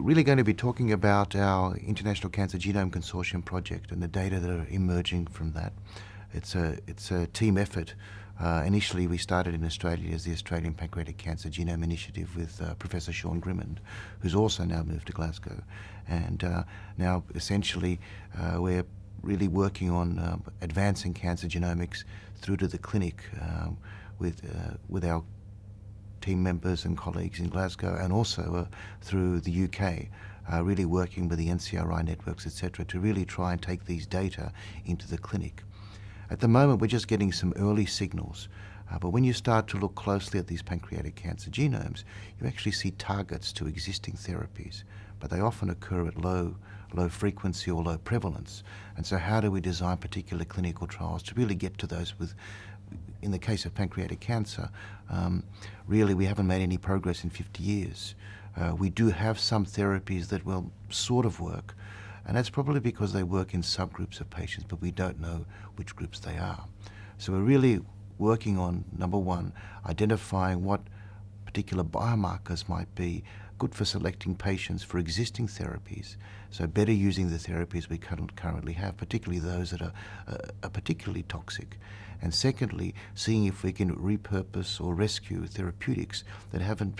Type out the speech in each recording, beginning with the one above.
really going to be talking about our International Cancer Genome Consortium project and the data that are emerging from that. It's a team effort. Initially, we started in Australia as the Australian Pancreatic Cancer Genome Initiative with Professor Sean Grimmond, who's also now moved to Glasgow. And now, essentially, we're really working on advancing cancer genomics through to the clinic with our team members and colleagues in Glasgow, and also through the UK, really working with the NCRI networks, etc., to really try and take these data into the clinic. At the moment, we're just getting some early signals, but when you start to look closely at these pancreatic cancer genomes, you actually see targets to existing therapies, but they often occur at low frequency or low prevalence. And so how do we design particular clinical trials to really get to those with, in the case of pancreatic cancer, really we haven't made any progress in 50 years. We do have some therapies that will sort of work, and that's probably because they work in subgroups of patients, but we don't know which groups they are. So we're really working on, number one, identifying what particular biomarkers might be good for selecting patients for existing therapies, so better using the therapies we currently have, particularly those that are particularly toxic. And secondly, seeing if we can repurpose or rescue therapeutics that haven't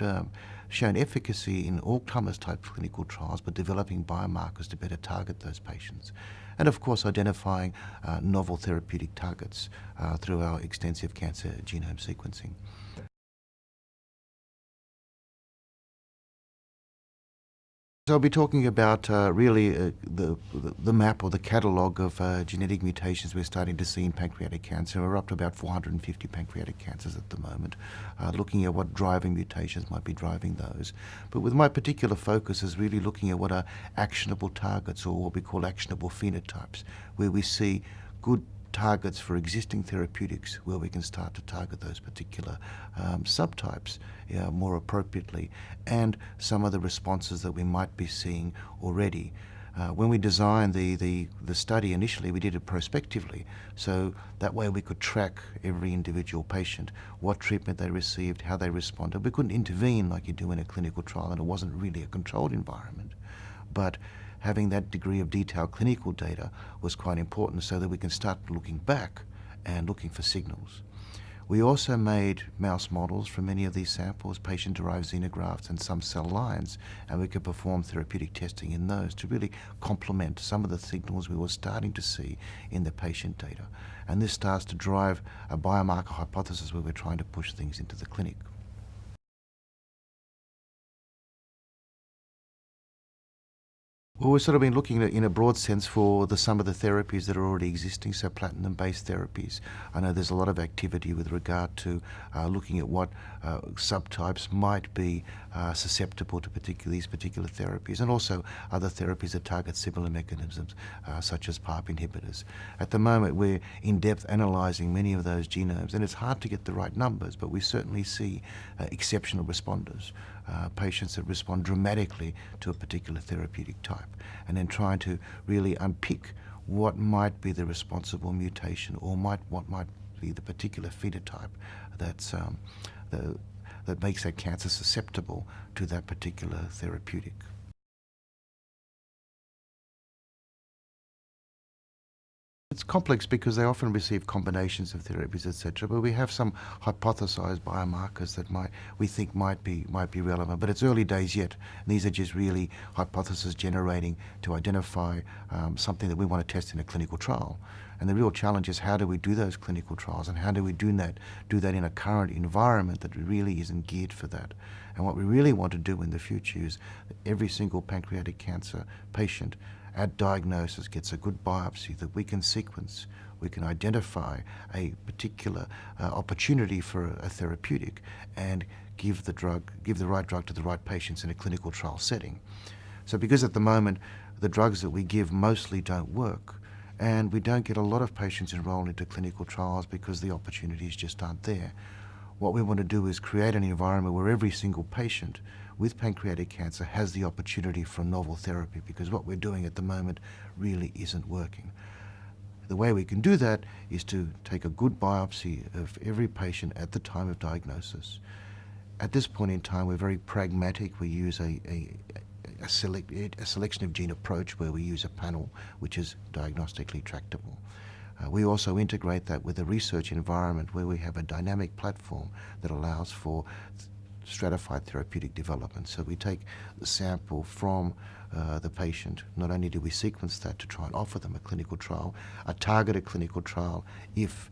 shown efficacy in all-comers type clinical trials, but developing biomarkers to better target those patients. And of course, identifying novel therapeutic targets through our extensive cancer genome sequencing. So I'll be talking about really the map or the catalogue of genetic mutations we're starting to see in pancreatic cancer. We're up to about 450 pancreatic cancers at the moment, looking at what driving mutations might be driving those. But with my particular focus is really looking at what are actionable targets, or what we call actionable phenotypes, where we see good targets for existing therapeutics, where we can start to target those particular subtypes more appropriately, and some of the responses that we might be seeing already. When we designed the study initially, we did it prospectively, so that way we could track every individual patient, what treatment they received, how they responded. We couldn't intervene like you do in a clinical trial, and it wasn't really a controlled environment. But having that degree of detailed clinical data was quite important, so that we can start looking back and looking for signals. We also made mouse models from many of these samples, patient-derived xenografts and some cell lines, and we could perform therapeutic testing in those to really complement some of the signals we were starting to see in the patient data. And this starts to drive a biomarker hypothesis where we're trying to push things into the clinic. Well, we've sort of been looking at, in a broad sense, for some of the therapies that are already existing, so platinum-based therapies. I know there's a lot of activity with regard to looking at what subtypes might be susceptible to these particular therapies, and also other therapies that target similar mechanisms, such as PARP inhibitors. At the moment, we're in-depth analysing many of those genomes, and it's hard to get the right numbers, but we certainly see exceptional responders, patients that respond dramatically to a particular therapeutic type, and then trying to really unpick what might be the responsible mutation, or what might be the particular phenotype that's that makes that cancer susceptible to that particular therapeutic. It's complex because they often receive combinations of therapies, etc. But we have some hypothesized biomarkers that we think might be relevant. But it's early days yet. And these are just really hypothesis generating to identify something that we want to test in a clinical trial. And the real challenge is, how do we do those clinical trials, and how do we do that in a current environment that really isn't geared for that? And what we really want to do in the future is that every single pancreatic cancer patient at diagnosis gets a good biopsy that we can sequence. We can identify a particular opportunity for a therapeutic, and give the right drug to the right patients in a clinical trial setting. So because at the moment the drugs that we give mostly don't work, and we don't get a lot of patients enrolled into clinical trials because the opportunities just aren't there, what we want to do is create an environment where every single patient with pancreatic cancer has the opportunity for a novel therapy, because what we're doing at the moment really isn't working. The way we can do that is to take a good biopsy of every patient at the time of diagnosis. At this point in time, we're very pragmatic. We use a a selection of gene approach where we use a panel which is diagnostically tractable. We also integrate that with a research environment where we have a dynamic platform that allows for stratified therapeutic development. So we take the sample from the patient. Not only do we sequence that to try and offer them a clinical trial, a targeted clinical trial if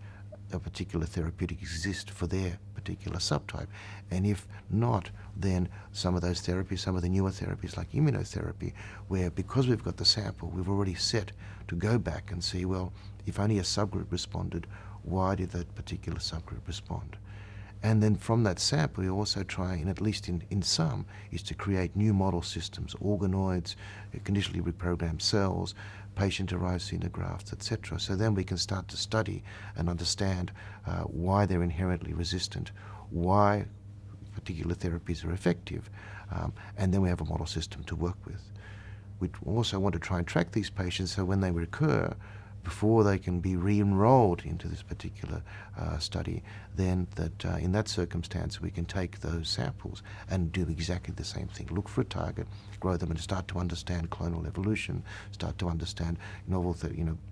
a particular therapeutic exists for their particular subtype. And if not, then some of those therapies, some of the newer therapies like immunotherapy, where because we've got the sample, we've already set to go back and see, well, if only a subgroup responded, why did that particular subgroup respond? And then from that sample, we also try, and at least in some, is to create new model systems, organoids, conditionally reprogrammed cells, patient-derived xenografts, etc. So then we can start to study and understand why they're inherently resistant, why particular therapies are effective, and then we have a model system to work with. We also want to try and track these patients so when they recur, before they can be re-enrolled into this particular study, then that in that circumstance we can take those samples and do exactly the same thing. Look for a target, grow them, and start to understand clonal evolution, start to understand novel,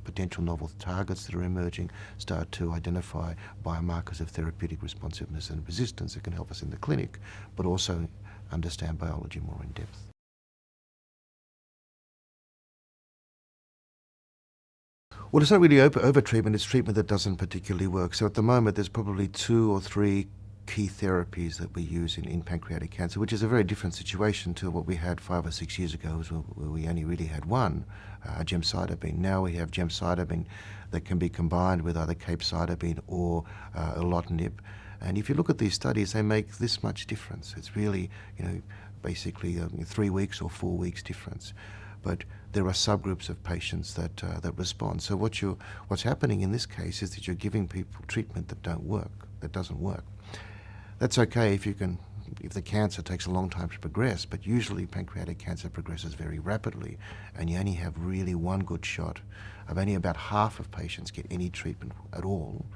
potential novel targets that are emerging, start to identify biomarkers of therapeutic responsiveness and resistance that can help us in the clinic, but also understand biology more in depth. Well, it's not really over-treatment, it's treatment that doesn't particularly work. So at the moment, there's probably 2 or 3 key therapies that we use in pancreatic cancer, which is a very different situation to what we had 5 or 6 years ago, where we only really had one, gemcitabine. Now we have gemcitabine that can be combined with either capecitabine or erlotinib. And if you look at these studies, they make this much difference. It's really, basically 3 weeks or 4 weeks difference. But there are subgroups of patients that respond. So what's happening in this case is that you're giving people treatment that doesn't work. That's okay if the cancer takes a long time to progress, but usually pancreatic cancer progresses very rapidly, and you only have really one good shot. Only about half of patients get any treatment at all.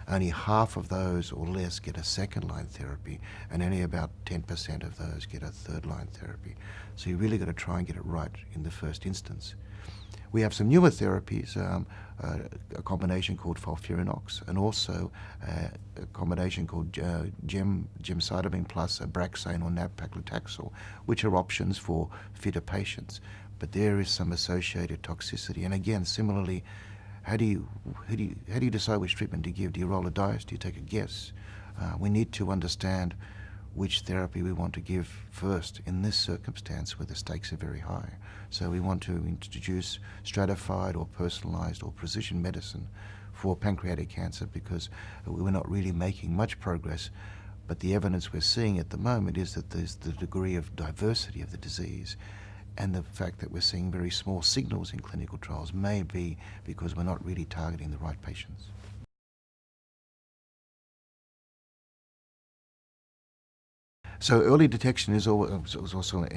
Only half of those or less get a second-line therapy, and only about 10% of those get a third-line therapy. So you really got to try and get it right in the first instance. We have some newer therapies, a combination called FOLFIRINOX, and also a combination called gemcitabine plus Abraxane or nab-paclitaxel, which are options for fitter patients. But there is some associated toxicity, and again, similarly, how do you decide which treatment to give? Do you roll a dice? Do you take a guess? We need to understand which therapy we want to give first in this circumstance where the stakes are very high. So we want to introduce stratified or personalized or precision medicine for pancreatic cancer because we're not really making much progress. But the evidence we're seeing at the moment is that there's the degree of diversity of the disease, and the fact that we're seeing very small signals in clinical trials may be because we're not really targeting the right patients. So early detection is also,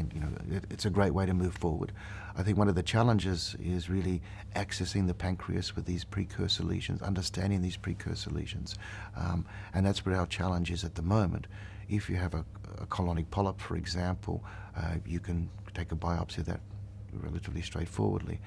it's a great way to move forward. I think one of the challenges is really accessing the pancreas with these precursor lesions, understanding these precursor lesions, and that's where our challenge is at the moment. If you have a colonic polyp, for example, you can take a biopsy of that relatively straightforwardly.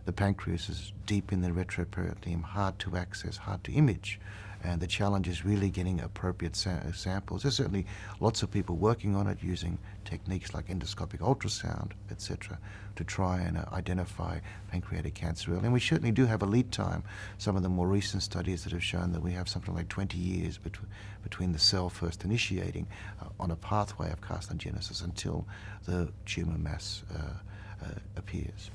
The pancreas is deep in the retroperitoneum, hard to access, hard to image, and the challenge is really getting appropriate samples. There's certainly lots of people working on it using techniques like endoscopic ultrasound, etc., to try and identify pancreatic cancer early. And we certainly do have a lead time. Some of the more recent studies that have shown that we have something like 20 years between the cell first initiating on a pathway of carcinogenesis until the tumor mass appears.